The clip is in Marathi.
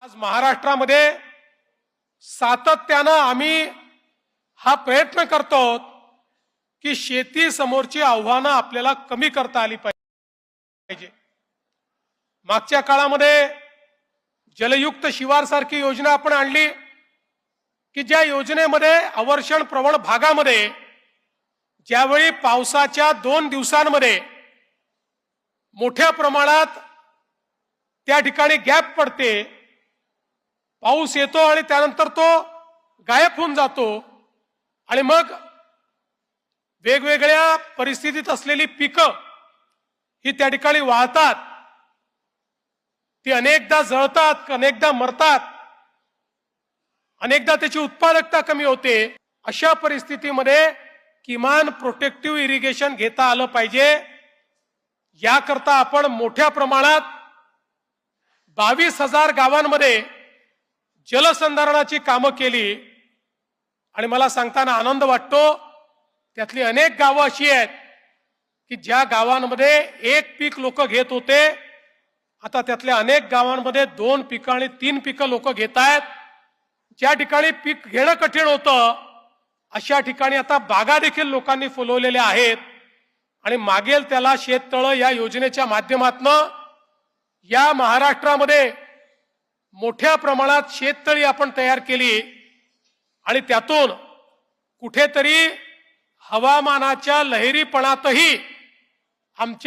आज महाराष्ट्रामध्ये सातत्यानं आम्ही हा प्रयत्न करतो की शेती समोरची आव्हानं आपल्याला कमी करता आली पाहिजे। मागच्या काळामध्ये जलयुक्त शिवार सारखी योजना आपण आणली की ज्या योजनेमध्ये अवर्षण प्रवण भागामध्ये ज्यावेळी पावसाच्या 2 दिवसांमध्ये मोठ्या प्रमाणात त्या ठिकाणी गॅप पडते, पाऊस येतो आणि त्यानंतर तो गायब होऊन जातो आणि मग वेगवेगळ्या परिस्थितीत असलेली पिकं ही त्या ठिकाणी वाळतात, ती अनेकदा जळतात, अनेकदा मरतात, अनेकदा त्याची उत्पादकता कमी होते। अशा परिस्थितीमध्ये किमान प्रोटेक्टिव्ह इरिगेशन घेता आलं पाहिजे। याकरता आपण मोठ्या प्रमाणात 22,000 गावांमध्ये जलसंधारणाची कामं केली आणि मला सांगताना आनंद वाटतो त्यातली अनेक गावं अशी आहेत की ज्या गावांमध्ये एक पीक लोक घेत होते, आता त्यातल्या अनेक गावांमध्ये 2 पिकं आणि 3 पिकं लोक घेत आहेत। ज्या ठिकाणी पीक घेणं कठीण होतं अशा ठिकाणी आता बागा देखील लोकांनी फुलवलेल्या आहेत आणि मागेल त्याला शेततळं या योजनेच्या माध्यमातून या महाराष्ट्रामध्ये मोठ्या प्रमाणात शेततळी आपण तयार केली आणि त्यातून कुठेतरी हवामानाच्या लहरीपणातही आमच्या